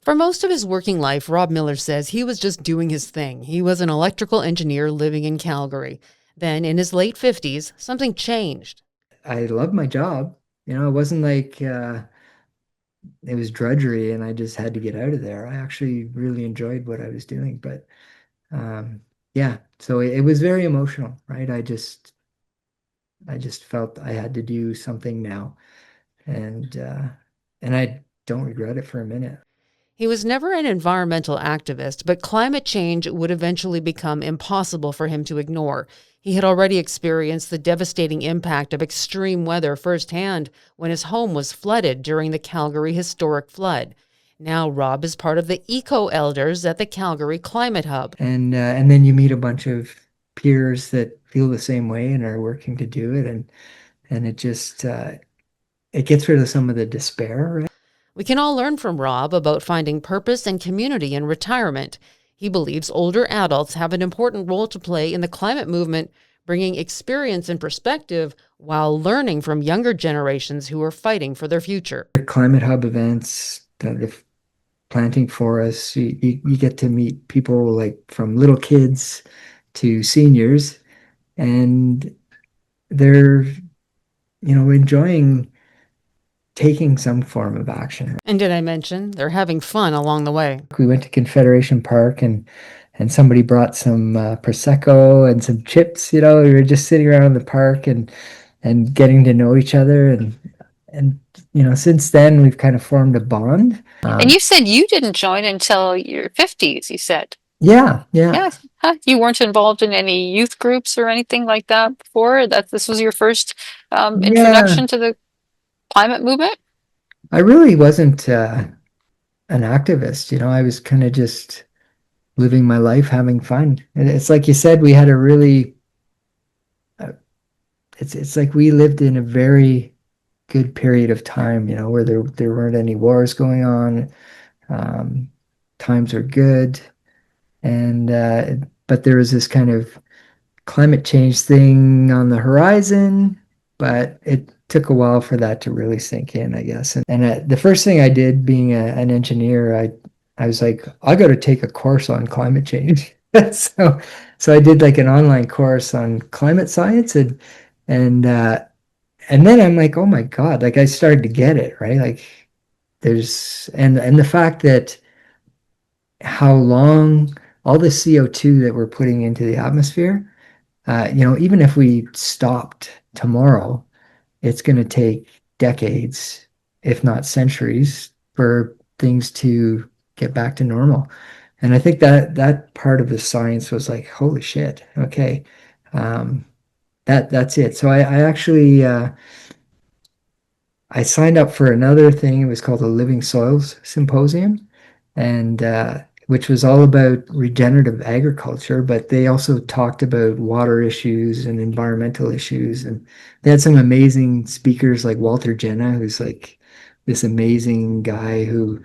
For most of his working life, Rob Miller says he was just doing his thing. He was an electrical engineer living in Calgary. Then, in his late 50s, something changed. I loved my job. It wasn't like it was drudgery and I just had to get out of there. I actually really enjoyed what I was doing, but yeah, so it was very emotional, right? I just felt I had to do something now, and I don't regret it for a minute. He was never an environmental activist, but climate change would eventually become impossible for him to ignore. He had already experienced the devastating impact of extreme weather firsthand when his home was flooded during the Calgary historic flood. Now, Rob is part of the eco elders at the Calgary Climate Hub. And then you meet a bunch of peers that feel the same way and are working to do it, and it gets rid of some of the despair, right? We can all learn from Rob about finding purpose and community in retirement. He believes older adults have an important role to play in the climate movement, bringing experience and perspective while learning from younger generations who are fighting for their future. The Climate Hub events, the planting forests, you get to meet people like from little kids to seniors, and they're, enjoying taking some form of action. And did I mention they're having fun along the way? We went to Confederation Park, and somebody brought some Prosecco and some chips. We were just sitting around the park and getting to know each other, and since then we've kind of formed a bond. And you said you didn't join until your 50s, you said. Yeah, yeah, Yeah. Huh? You weren't involved in any youth groups or anything like that before? That this was your first yeah. introduction to the climate movement? I really wasn't an activist. I was kind of just living my life, having fun. And it's like you said, we had a really, uh, it's like we lived in a very good period of time, where there weren't any wars going on. Um, Times are good, and but there was this kind of climate change thing on the horizon, but it took a while for that to really sink in, I guess. And the first thing I did, being an engineer, I was like, I got to take a course on climate change. so so I did like an online course on climate science, and and then I'm like, oh my God, like I started to get it, right? Like there's and the fact that how long all the CO2 that we're putting into the atmosphere, even if we stopped tomorrow, it's going to take decades, if not centuries, for things to get back to normal. And I think that part of the science was like, holy shit, okay, um, that's it. So I actually I signed up for another thing. It was called the Living Soils Symposium, and which was all about regenerative agriculture, but they also talked about water issues and environmental issues. And they had some amazing speakers like Walter Jenna, who's like this amazing guy who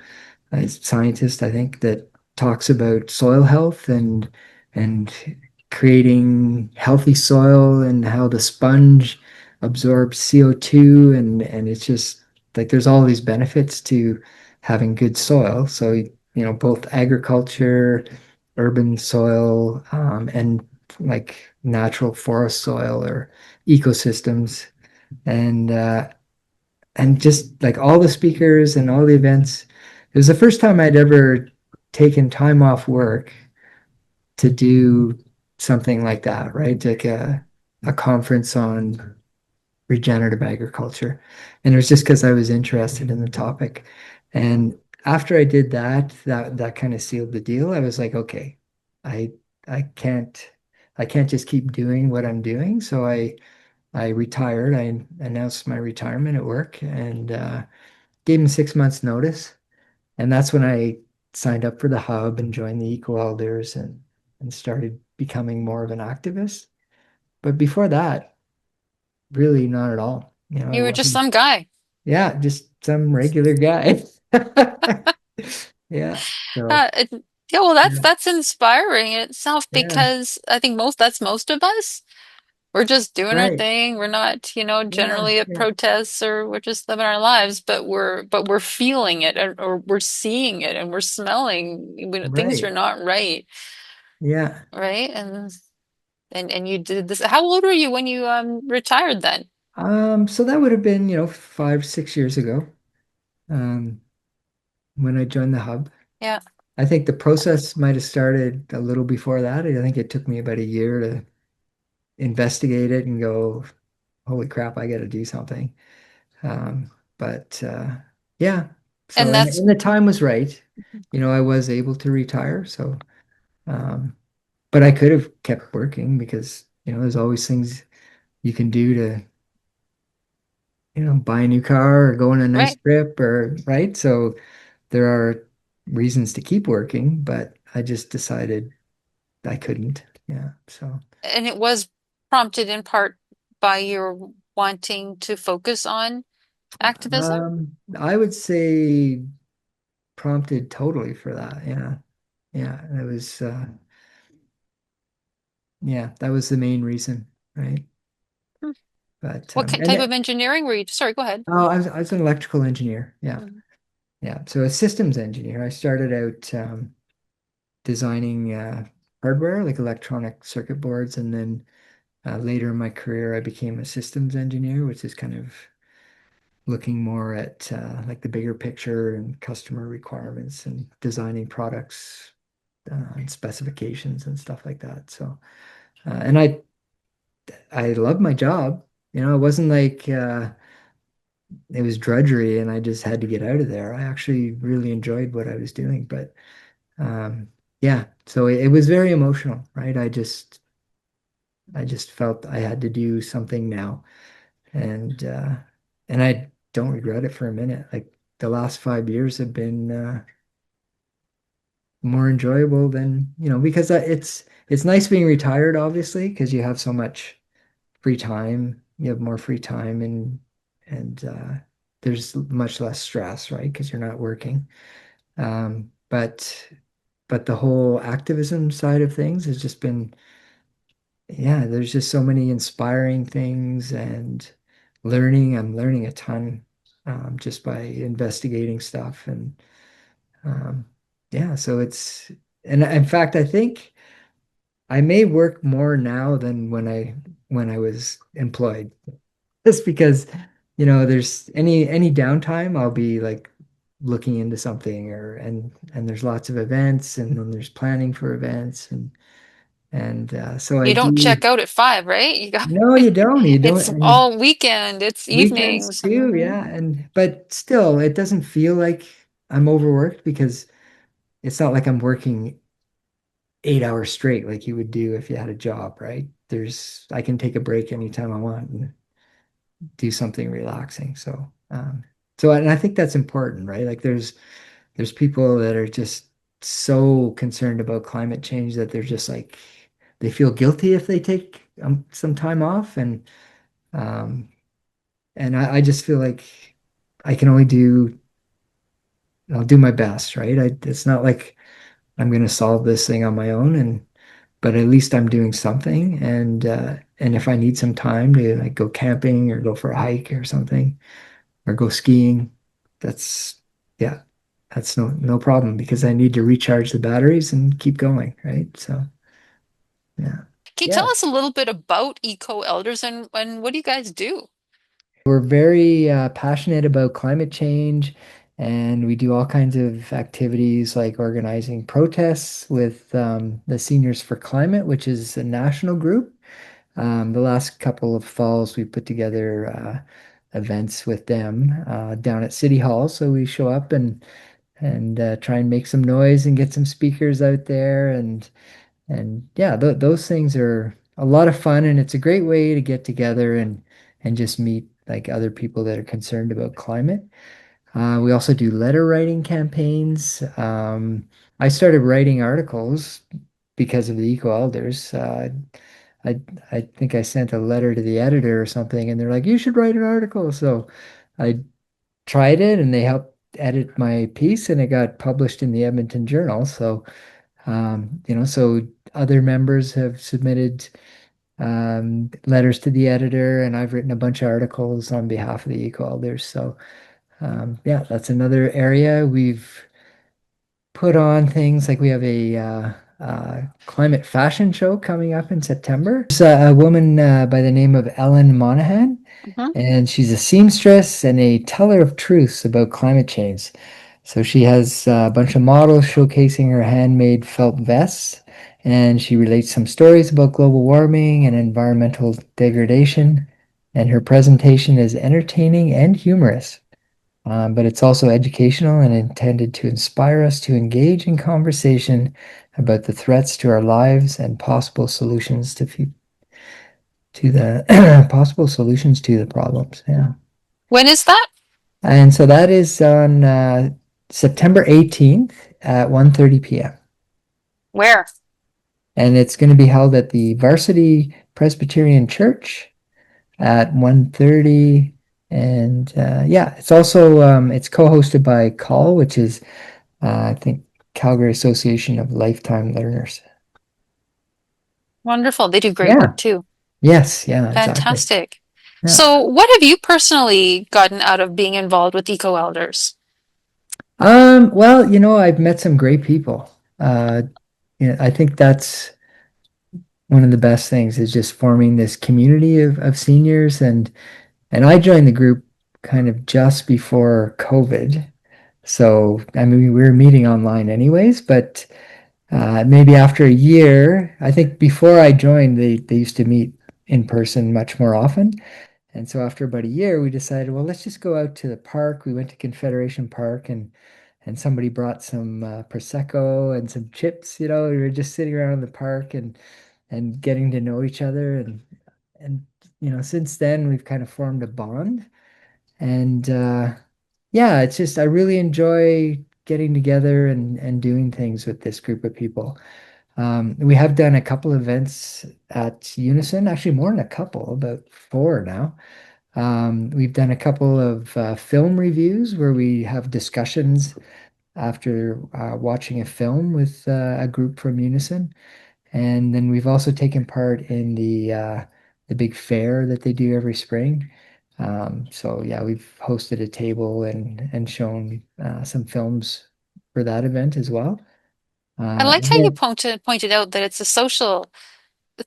a scientist, I think, that talks about soil health and creating healthy soil and how the sponge absorbs CO2, and it's just like there's all these benefits to having good soil. So, both agriculture, urban soil, and like natural forest soil or ecosystems. And just like all the speakers and all the events, it was the first time I'd ever taken time off work to do something like that, right? Like a conference on regenerative agriculture. And it was just because I was interested in the topic. And after I did that kind of sealed the deal. I was like, okay, I I can't I can't just keep doing what I'm doing. So I retired. I announced my retirement at work, and gave him 6 months notice. And that's when I signed up for the hub and joined the Eco Elders, and started becoming more of an activist. But before that, really not at all. I You were just wasn't, some guy. yeah, just some regular guy. Yeah. So, Yeah, well, yeah, that's inspiring in itself yeah, because I think most that's most of us. We're just doing our Right. thing. We're not, Yeah. generally at Yeah. protests, or we're just living our lives, but we're feeling it, or we're seeing it, and we're smelling when things are Right. not right, Yeah. right? And you did this. How old were you when you retired then? So that would have been, 5, 6 years ago, um, when I joined the hub. Yeah. I think the process might have started a little before that. I think it took me about a year to investigate it and go, holy crap, I got to do something. But yeah, so And that's and the time was right. I was able to retire, so um, but I could have kept working because there's always things you can do to buy a new car or go on a nice right. trip or right. So there are reasons to keep working, but I just decided I couldn't. Yeah, so And it was prompted in part by your wanting to focus on activism. I would say prompted totally for that. Yeah, yeah, it was. Yeah, that was the main reason, right? Hmm. But What type of engineering were you? Sorry, go ahead. I was an electrical engineer. Yeah, Mhm. yeah. So a systems engineer. I started out designing hardware like electronic circuit boards, and then later in my career, I became a systems engineer, which is kind of looking more at like the bigger picture and customer requirements and designing products and specifications and stuff like that. So, and I love my job. It wasn't like it was drudgery and I just had to get out of there. I actually really enjoyed what I was doing, but um, yeah, so it was very emotional, right? I just felt I had to do something now, and I don't regret it for a minute. Like the last 5 years have been more enjoyable than because it's nice being retired, obviously, because you have so much free time. You have more free time and there's much less stress, right? Because you're not working. But the whole activism side of things has just been, yeah, there's just so many inspiring things and learning. I'm learning a ton just by investigating stuff and um, yeah, so and in fact, I think I may work more now than when I was employed. Just because, there's any downtime, I'll be like looking into something and there's lots of events and then there's planning for events and so I You don't do. check out at 5, right? No, you don't. You don't. It's And all weekend, it's weekends evenings. too, yeah. But still, it doesn't feel like I'm overworked because it's not like I'm working 8 hours straight like you would do if you had a job, right? I can take a break anytime I want and do something relaxing. So and I think that's important, right? Like there's people that are just so concerned about climate change that they're just like they feel guilty if they take some time off um and I just feel like I can only I'll do my best, right? It's not like I'm going to solve this thing on my own but at least I'm doing something and if I need some time to like go camping or go for a hike or something or go skiing, that's yeah, that's no problem because I need to recharge the batteries and keep going, right? So yeah. Can you tell Yeah. us a little bit about Eco Elders, and what do you guys do? We're very passionate about climate change, and we do all kinds of activities like organizing protests with the Seniors for Climate, which is a national group. The last couple of falls, we put together events with them down at City Hall. So we show up and try and make some noise and get some speakers out there and yeah, those things are a lot of fun, and it's a great way to get together and just meet like other people that are concerned about climate. We also do letter writing campaigns. I started writing articles because of the Eco Elders. I I think I sent a letter to the editor or something, and they're like, "You should write an article." So I tried it, and they helped edit my piece, and it got published in the Edmonton Journal. So so other members have submitted letters to the editor, and I've written a bunch of articles on behalf of the eco elders. So yeah, that's another area we've put on things like we have a climate fashion show coming up in September. There's a woman by the name of Ellen Monahan, Mhm. and she's a seamstress and a teller of truths about climate change. So she has a bunch of models showcasing her handmade felt vests, and she relates some stories about global warming and environmental degradation. And her presentation is entertaining and humorous, but it's also educational and intended to inspire us to engage in conversation about the threats to our lives and possible solutions to the possible solutions to the problems. Yeah. When is that? And so that is on September 18th at 1:30 p.m. Where? And it's going to be held at the Varsity Presbyterian Church at 1:30. And yeah, it's also it's co-hosted by Call, which is I think Calgary Association of Lifetime Learners. Wonderful. They do great Yeah. work too. Yes. Yeah. Exactly. Fantastic. Yeah. So, what have you personally gotten out of being involved with Eco Elders? Well, I've met some great people. Uh, I think that's one of the best things is just forming this community of seniors and I joined the group kind of just before COVID. So, I mean, we were meeting online anyways, but maybe after a year, I think before I joined, they used to meet in person much more often. And so after about a year, we decided, well, let's just go out to the park. We went to Confederation Park and somebody brought some Prosecco and some chips. We were just sitting around in the park and getting to know each other and since then we've kind of formed a bond. And yeah, it's just I really enjoy getting together and doing things with this group of people. We have done a couple events at Unison, actually more than a couple, about four now. We've done a couple of film reviews where we have discussions after watching a film with a group from Unison. And then we've also taken part in the big fair that they do every spring. So yeah, we've hosted a table and shown some films for that event as well. I liked And how you then, pointed out that it's a social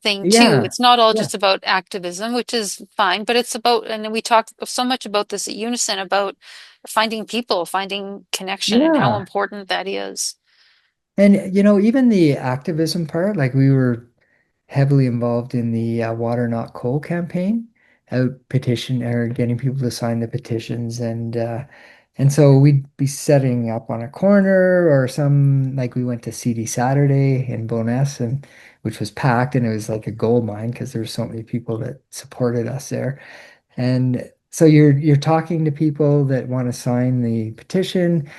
thing too. yeah, It's not all yeah, just about activism, which is fine, but it's about, and we talked so much about this at Unison about finding people, finding connection, and how yeah. important that is. And even the activism part, like we were heavily involved in the Water Not Coal campaign, out petition or getting people to sign the petitions, and so we'd be setting up on a corner or some like we went to CD Saturday in Bowness and which was packed and it was like a gold mine because there were so many people that supported us there. And so you're talking to people that want to sign the petition,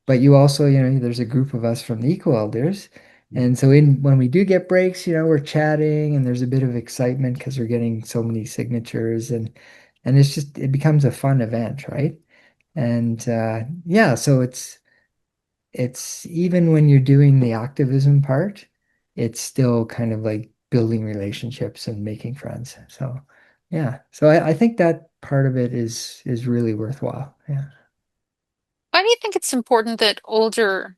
but you also, there's a group of us from the Eco Elders. And so when we do get breaks, we're chatting and there's a bit of excitement because we're getting so many signatures and it becomes a fun event, right? And yeah, so it's even when you're doing the activism part, it's still kind of like building relationships and making friends. So yeah. So I think that part of it is really worthwhile. Yeah. Why do you think it's important that older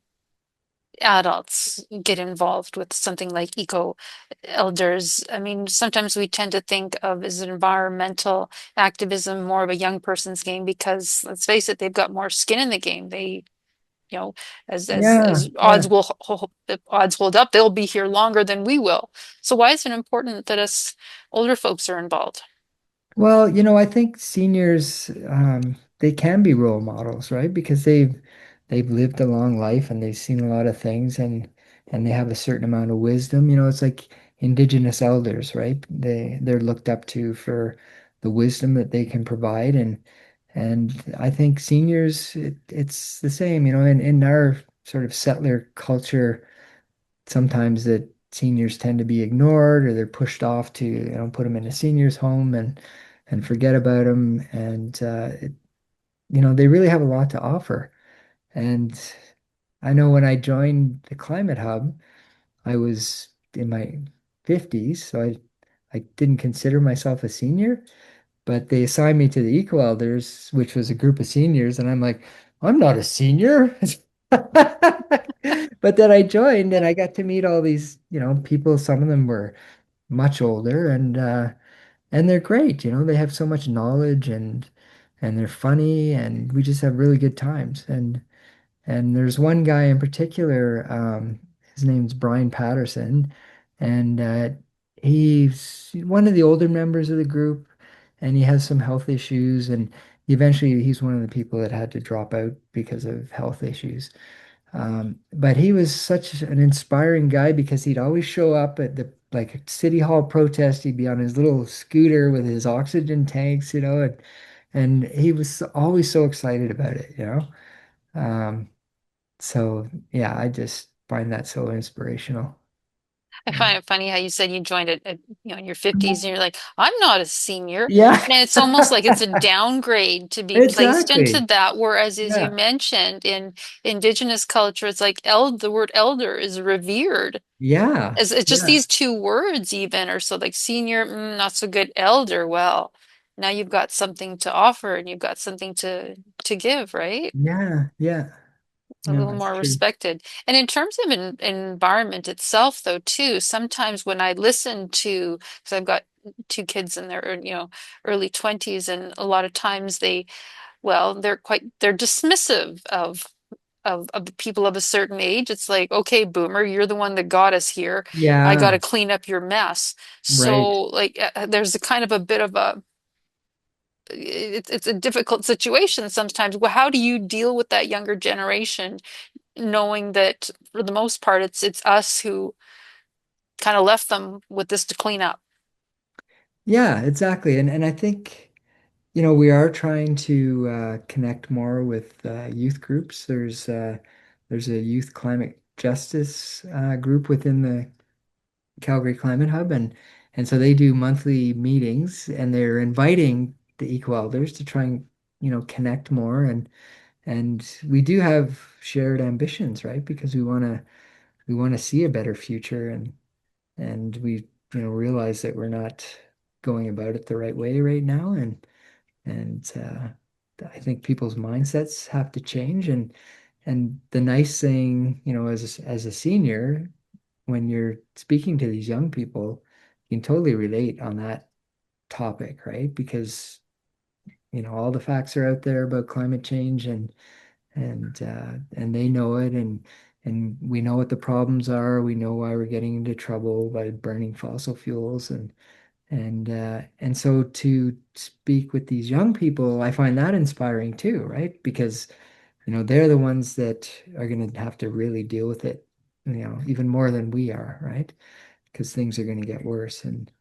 adults get involved with something like eco elders? I mean, sometimes we tend to think of as environmental activism more of a young person's game because let's face it, they've got more skin in the game. They, you know, Yeah, as yeah. if odds hold up, they'll be here longer than we will. So why is it important that us older folks are involved? Well, I think seniors they can be role models, right? Because they've lived a long life and they've seen a lot of things and they have a certain amount of wisdom. It's like Indigenous elders, right? They're looked up to for the wisdom that they can provide and I think seniors it's the same, in our sort of settler culture sometimes that seniors tend to be ignored or they're pushed off to put them in a seniors home and forget about them and they really have a lot to offer. And I know when I joined the Climate Hub I was in my 50s, so I didn't consider myself a senior, but they assigned me to the Eco Elders, which was a group of seniors, and I'm like, I'm not a senior. But then I joined and I got to meet all these, people. Some of them were much older and they're great, they have so much knowledge and they're funny and we just have really good times. And there's one guy in particular, his name's Brian Patterson, and he's one of the older members of the group, and he has some health issues, and eventually he's one of the people that had to drop out because of health issues. But he was such an inspiring guy because he'd always show up at the like city hall protest. He'd be on his little scooter with his oxygen tanks, and he was always so excited about it. Um, so yeah, I just find that so inspirational. I find it funny how you said you joined in your 50s and you're like, I'm not a senior. Yeah, And it's almost like it's a downgrade to be placed into exactly. that. Whereas, as you Yeah, mentioned, in Indigenous culture, it's like the word elder is revered. yeah, It's just yeah, these two words even are so like senior, not so good, elder. Well, now you've got something to offer and you've got something to give, right? yeah, yeah. A No, little that's more true. respected. And in terms of environment itself, though, too, sometimes when I listen to, because I've got two kids in their, early 20s, and a lot of times they're dismissive of the people of a certain age. It's like, okay, boomer, you're the one that got us here. I got Yeah, to clean up your mess. right. So, like, there's a kind of a bit of it's a difficult situation sometimes. Well, how do you deal with that younger generation, knowing that for the most part it's us who kind of left them with this to clean up. Yeah, exactly. And I think, we are trying to connect more with youth groups. There's a youth climate justice group within the Calgary Climate Hub, and so they do monthly meetings, and they're inviting the Eco Elders to try and connect more, and we do have shared ambitions, right? Because we want to see a better future, and we realize that we're not going about it the right way right now, and I think people's mindsets have to change, and the nice thing, as a senior, when you're speaking to these young people, you can totally relate on that topic, right? Because all the facts are out there about climate change, and they know it, and we know what the problems are. We know why we're getting into trouble by burning fossil fuels, and so to speak with these young people, I find that inspiring too, right? Because they're the ones that are going to have to really deal with it, even more than we are, right? Because things are going to get worse, and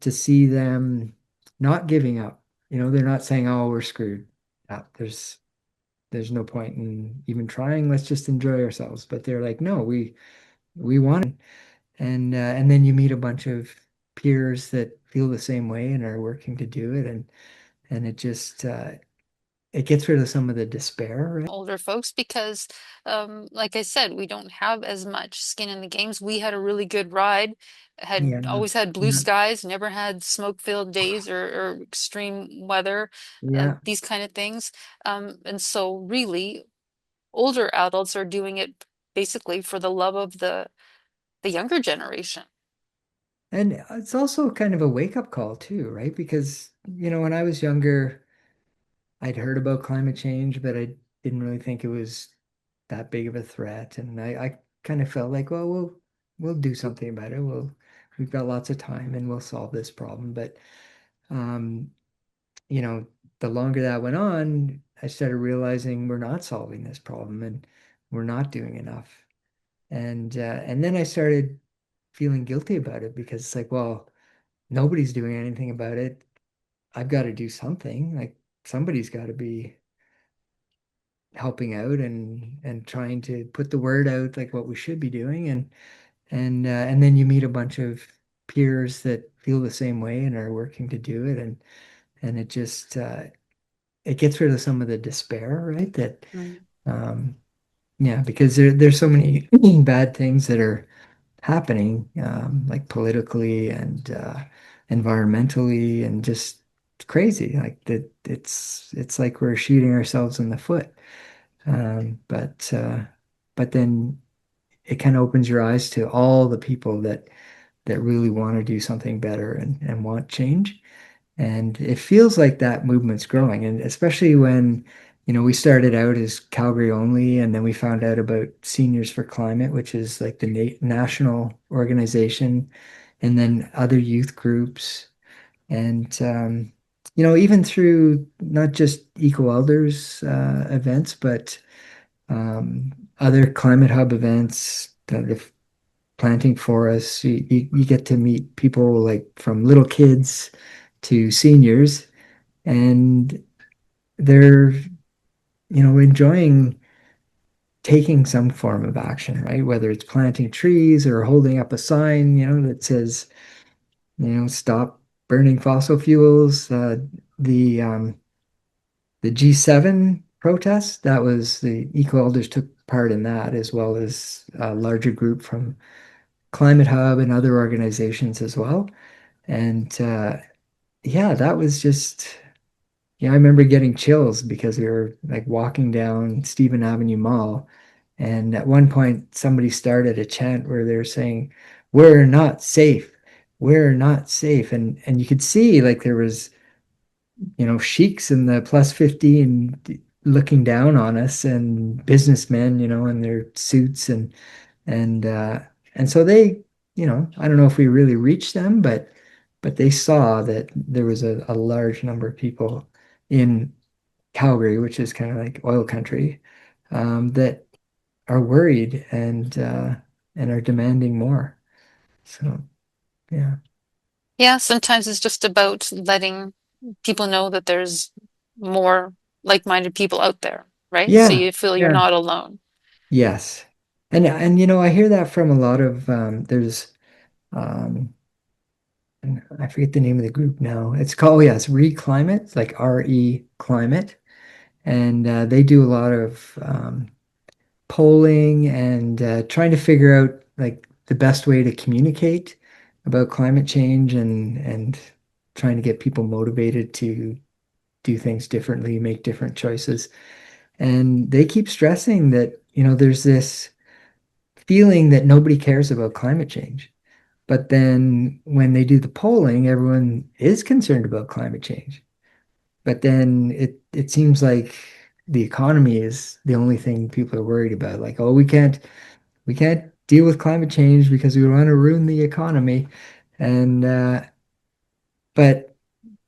to see them not giving up, they're not saying, "Oh, we're screwed." Yeah, there's no point in even trying. Let's just enjoy ourselves. But they're like, "No, we want it." And then you meet a bunch of peers that feel the same way and are working to do it, and it just it gets rid of some of the despair, right? Older folks, because like I said, we don't have as much skin in the games. We had a really good ride, had Yeah, always had blue yeah, skies, never had smoke-filled days or extreme weather, yeah. these kind of things. And so really older adults are doing it basically for the love of the younger generation. And it's also kind of a wake-up call too, right? Because, when I was younger, I'd heard about climate change, but I didn't really think it was that big of a threat. And I kind of felt like, well, we'll do something about it. We've got lots of time and we'll solve this problem. But um, you know, the longer that went on, I started realizing we're not solving this problem and we're not doing enough. And then I started feeling guilty about it because it's like, well, nobody's doing anything about it. I've got to do something. Like somebody's got to be helping out and trying to put the word out like what we should be doing, and then you meet a bunch of peers that feel the same way and are working to do it, and it just it gets rid of some of the despair, right? That Right. um yeah, because there's so many bad things that are happening, like politically and environmentally, and just crazy. Like that, it's like we're shooting ourselves in the foot. But then it kind of opens your eyes to all the people that really want to do something better and want change. And it feels like that movement's growing. And especially when, we started out as Calgary only, and then we found out about Seniors for Climate, which is like the national organization, and then other youth groups. And, even through not just Eco Elders events, but other Climate Hub events, the planting forests, you get to meet people like from little kids to seniors, and they're, enjoying taking some form of action, right? Whether it's planting trees or holding up a sign, that says, stop burning fossil fuels. The G7 protests, that was the eco elders took part in that, as well as a larger group from Climate Hub and other organizations as well. And yeah, that was just, I remember getting chills because we were like walking down Stephen Avenue Mall. And at one point, somebody started a chant where they were saying, "We're not safe. We're not safe." And you could see like there was, sheiks in the plus 50 and looking down on us, and businessmen, in their suits, and and so they, I don't know if we really reached them, but they saw that there was a large number of people in Calgary, which is kind of like oil country, that are worried and are demanding more. So yeah, Yeah, sometimes it's just about letting people know that there's more like-minded people out there, right? So yeah, you feel you're yeah, not alone. yes, and I hear that from a lot of there's um, I forget the name of the group now. It's called, oh yeah, it's Reclimate, it's like RE Climate, and they do a lot of polling and trying to figure out like the best way to communicate about climate change, and trying to get people motivated to do things differently, make different choices. And they keep stressing that, there's this feeling that nobody cares about climate change. But then when they do the polling, everyone is concerned about climate change. But then it seems like the economy is the only thing people are worried about. Like, oh, we can't deal with climate change because we want to ruin the economy. And but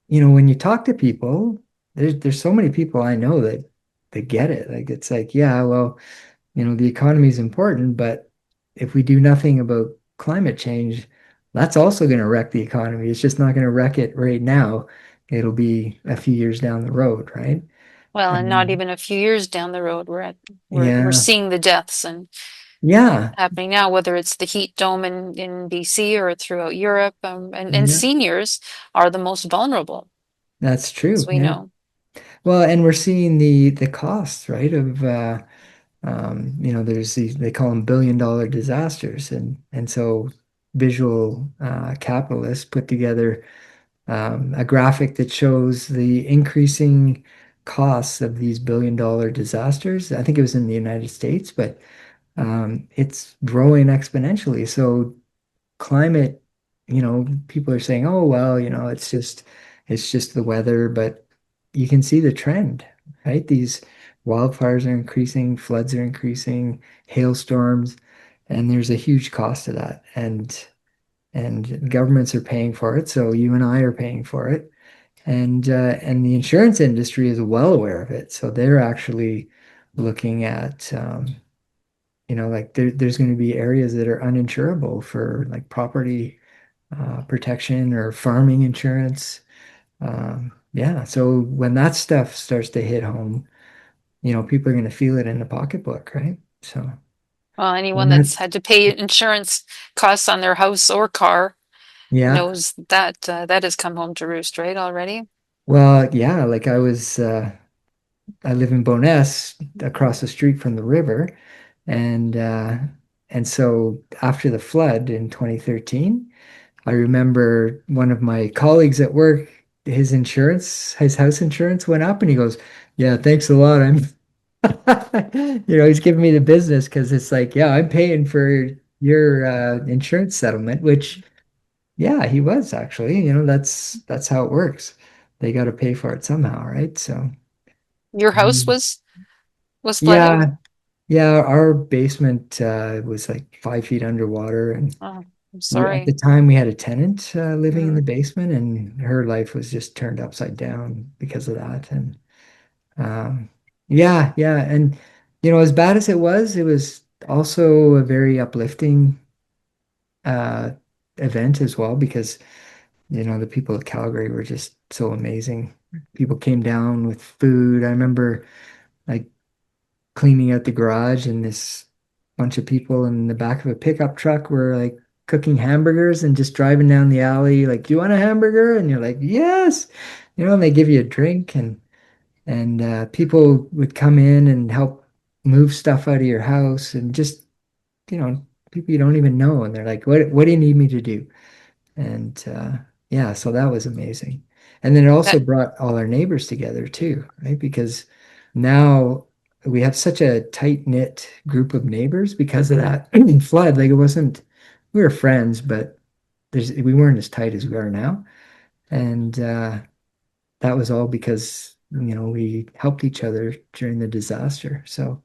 when you talk to people, there's so many people I know that get it. Like it's like, yeah, well, the economy is important, but if we do nothing about climate change, that's also going to wreck the economy. It's just not going to wreck it right now. It'll be a few years down the road, right? Well, and not And even a few years down the road, we're yeah, seeing the deaths and yeah, happening now, whether it's the heat dome in BC or throughout Europe, and yeah, seniors are the most vulnerable, that's as true. we Yeah. know. Well, and we're seeing the costs, right, of there's these, they call them billion-dollar disasters, and so visual capitalists put together a graphic that shows the increasing costs of these billion-dollar disasters. I think it was in the United States, but it's growing exponentially. So climate, people are saying, oh, well, it's just the weather, but you can see the trend, right? These wildfires are increasing, floods are increasing, hailstorms, and there's a huge cost to that. And governments are paying for it, so you and I are paying for it. And the insurance industry is well aware of it. So they're actually looking at like there's going to be areas that are uninsurable for like property protection or farming insurance. Yeah, so when that stuff starts to hit home, people are going to feel it in the pocketbook, right? So, Well, anyone and that's that's, had to pay insurance costs on their house or car yeah. knows that that has come home to roost, right, already? Well, yeah, like I live in Boness across the street from the river, and And so after the flood in 2013, I remember one of my colleagues at work, his house insurance went up, and he goes, "Yeah, thanks a lot. I'm he's giving me the business because it's like, yeah, I'm paying for your insurance settlement," which, yeah, he was actually. That's how it works. They got to pay for it somehow, right? So, Your house um, was flooded? yeah, yeah, our basement was like 5 feet underwater, and Oh, I'm at the sorry. time we had a tenant living in the Mhm. basement, and her life was just turned upside down because of that. And Um, yeah, yeah. And, as bad as it was also a very uplifting uh, event as well because, the people of Calgary were just so amazing. People came down with food. I remember like cleaning out the garage, and this bunch of people in the back of a pickup truck were like cooking hamburgers and just driving down the alley, like, "Do you want a hamburger?" And you're like, "Yes." And they give you a drink, and people would come in and help move stuff out of your house, and just people you don't even know, and they're like, what do you need me to do?" And yeah, so that was amazing. And then it also That, brought all our neighbors together too, right? Because now we have such a tight knit group of neighbors because of that flood. Like, it wasn't, we were friends, but we weren't as tight as we are now. And that was all because we helped each other during the disaster. So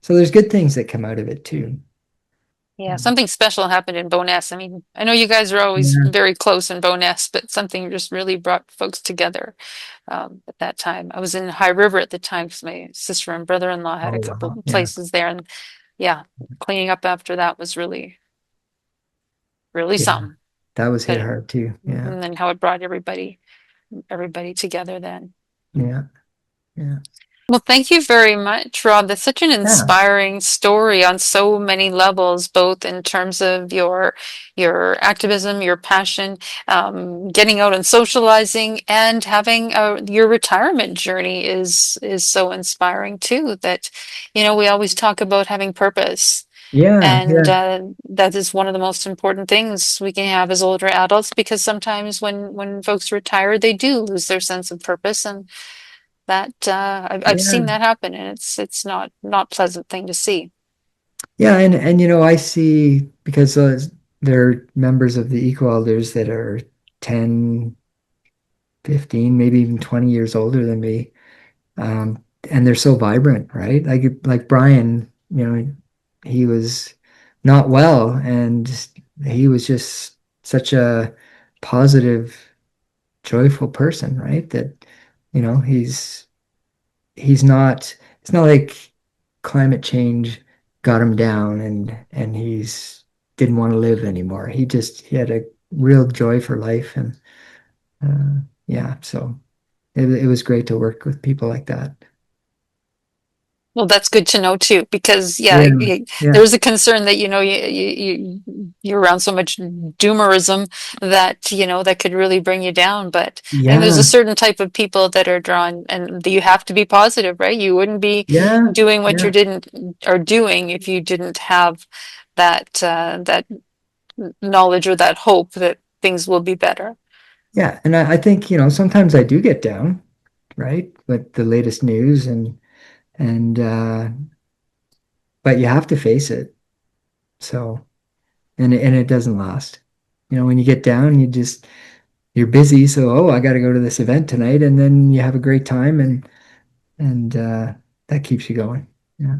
there's good things that come out of it too. yeah, something special happened in Bowness. I mean, I know you guys are always Yeah. very close in Bowness, but something just really brought folks together at that time. I was in High River at the time because my sister and brother-in-law had Oh, a couple wow. Yeah. places there, and yeah, cleaning up after that was really, really Yeah. something. That was hit But hard too. Yeah. and then how it brought everybody together then. Yeah. Yeah. Well, thank you very much, Rob. That's such an Yeah. inspiring story on so many levels, both in terms of your activism, your passion, getting out and socializing, and having your retirement journey is so inspiring too. That we always talk about having purpose, Yeah. and Yeah. that is one of the most important things we can have as older adults. Because sometimes when folks retire, they do lose their sense of purpose, and that I've seen Yeah. that happen, and it's not pleasant thing to see. Yeah. And I see because there are members of the Eco Elders that are 10, 15, maybe even 20 years older than me. And they're so vibrant, right? Like Brian, he was not well, and he was just such a positive, joyful person, right? That he's not. It's not like climate change got him down, and he's didn't want to live anymore. He had a real joy for life, and yeah, so it was great to work with people like that. Well, that's good to know too, because yeah, Yeah, yeah, there's a concern that you're around so much doomerism that that could really bring you down. But I think there's a yeah, certain type of people that are drawn, and that you have to be positive, right? You wouldn't be yeah, doing what you yeah, didn't are doing if you didn't have that knowledge or that hope that things will be better. yeah. And I think, sometimes I do get down, right, with the latest news, and but you have to face it. So, and it doesn't last. When you get down, you're busy, so, oh, I got to go to this event tonight, and then you have a great time, and that keeps you going. Yeah.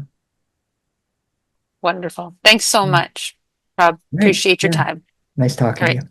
Wonderful. Thanks so Yeah. much, Rob. Right. Appreciate your Yeah. time. Nice All talking to right. you.